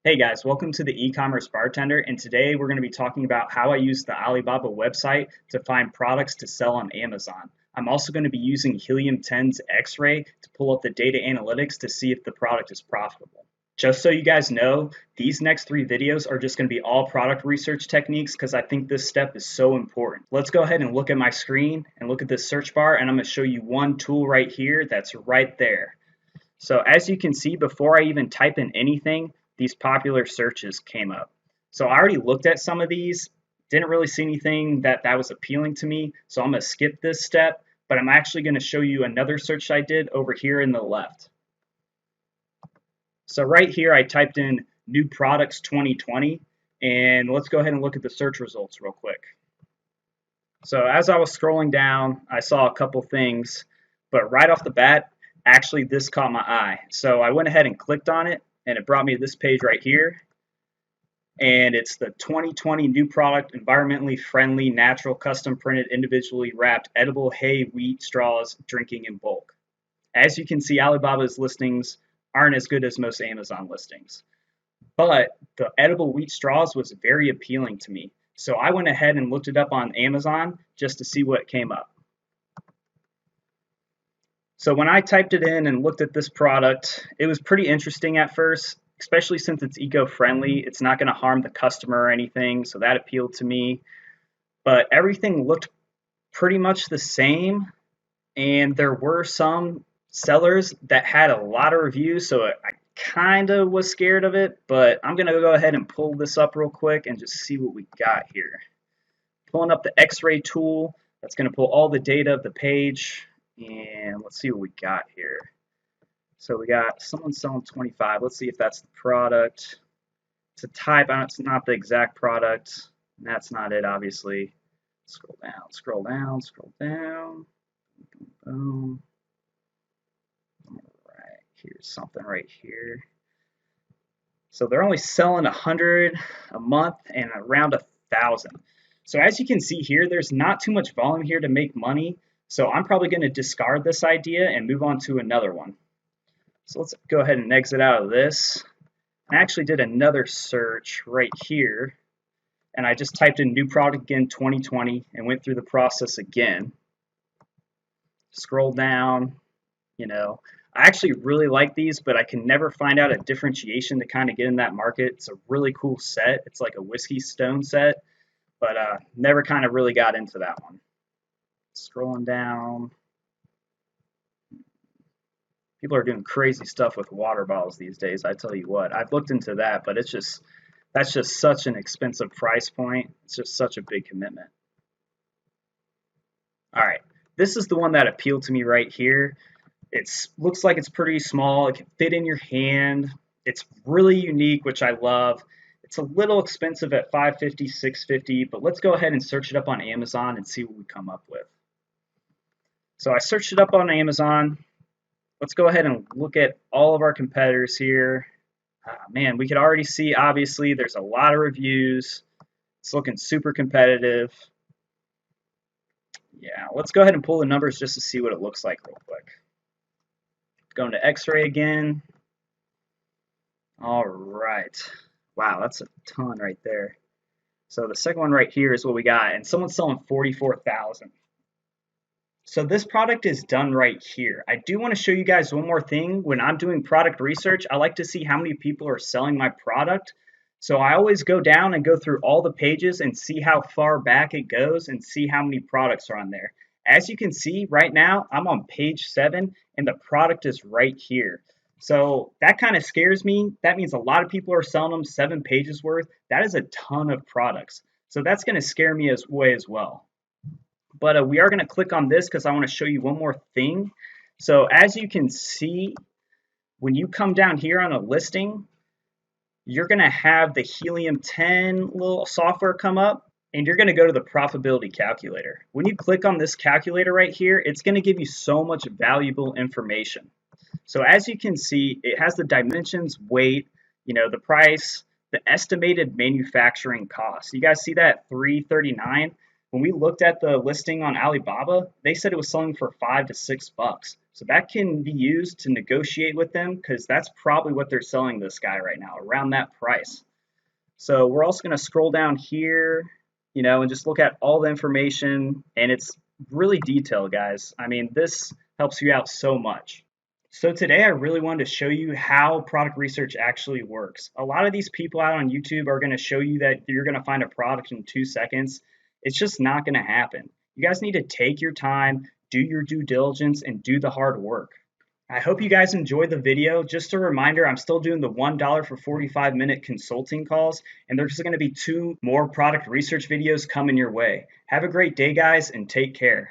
Hey guys, welcome to the e-commerce bartender, and today we're going to be talking about how I use the Alibaba website to find products to sell on Amazon. I'm also going to be using Helium 10's X-ray to pull up the data analytics to see if the product is profitable. Just so you guys know, these next three videos are just going to be all product research techniques because I think this step is so important. Let's go ahead and look at my screen and look at this search bar, and I'm going to show you one tool right here that's right there. So as you can see, before I even type in anything, these popular searches came up. So I already looked at some of these, didn't really see anything that was appealing to me. So I'm going to skip this step, but I'm actually going to show you another search I did over here in the left. So right here, I typed in new products 2020, and let's go ahead and look at the search results real quick. So as I was scrolling down, I saw a couple things, but right off the bat, actually this caught my eye. So I went ahead and clicked on it, and it brought me to this page right here. And it's the 2020 new product, environmentally friendly, natural, custom printed, individually wrapped, edible hay wheat straws, drinking in bulk. As you can see, Alibaba's listings aren't as good as most Amazon listings. But the edible wheat straws was very appealing to me. So I went ahead and looked it up on Amazon just to see what came up. So when I typed it in and looked at this product, it was pretty interesting at first, especially since it's eco-friendly. It's not going to harm the customer or anything, so that appealed to me. But everything looked pretty much the same, and there were some sellers that had a lot of reviews, so I kind of was scared of it, but I'm going to go ahead and pull this up real quick and just see what we got here. Pulling up the X-ray tool, that's going to pull all the data of the page. And let's see what we got here. So we got someone selling 25. Let's see if that's the product. It's a type. It's not the exact product. And that's not it, obviously. Scroll down, scroll down, scroll down. Boom. All right, here's something right here. So they're only selling 100 a month and around 1,000. So as you can see here, there's not too much volume here to make money. So I'm probably going to discard this idea and move on to another one. So let's go ahead and exit out of this. I actually did another search right here, and I just typed in new product again 2020 and went through the process again. Scroll down, I actually really like these, but I can never find out a differentiation to kind of get in that market. It's a really cool set. It's like a whiskey stone set, but never kind of really got into that one. Scrolling down. People are doing crazy stuff with water bottles these days. I tell you what, I've looked into that, but that's just such an expensive price point. It's just such a big commitment. All right, this is the one that appealed to me right here. It looks like it's pretty small. It can fit in your hand. It's really unique, which I love. It's a little expensive at $550, $650, but let's go ahead and search it up on Amazon and see what we come up with. So I searched it up on Amazon. Let's go ahead and look at all of our competitors here. Man, we could already see, obviously, there's a lot of reviews. It's looking super competitive. Yeah, let's go ahead and pull the numbers just to see what it looks like real quick. Going to X-ray again. All right. Wow, that's a ton right there. So the second one right here is what we got, and someone's selling 44,000. So this product is done right here. I do want to show you guys one more thing. When I'm doing product research, I like to see how many people are selling my product. So I always go down and go through all the pages and see how far back it goes and see how many products are on there. As you can see right now, I'm on page 7 and the product is right here. So that kind of scares me. That means a lot of people are selling them 7 pages worth. That is a ton of products. So that's going to scare me as well. But we are going to click on this because I want to show you one more thing. So as you can see, when you come down here on a listing, you're going to have the Helium 10 little software come up, and you're going to go to the profitability calculator. When you click on this calculator right here, it's going to give you so much valuable information. So as you can see, it has the dimensions, weight, the price, the estimated manufacturing cost. You guys see that $339? When we looked at the listing on Alibaba, they said it was selling for $5 to $6. So that can be used to negotiate with them because that's probably what they're selling this guy right now, around that price. So we're also going to scroll down here, and just look at all the information. And it's really detailed, guys. I mean, this helps you out so much. So today I really wanted to show you how product research actually works. A lot of these people out on YouTube are going to show you that you're going to find a product in 2 seconds. It's just not going to happen. You guys need to take your time, do your due diligence, and do the hard work. I hope you guys enjoyed the video. Just a reminder, I'm still doing the $1 for 45-minute consulting calls, and there's going to be 2 more product research videos coming your way. Have a great day, guys, and take care.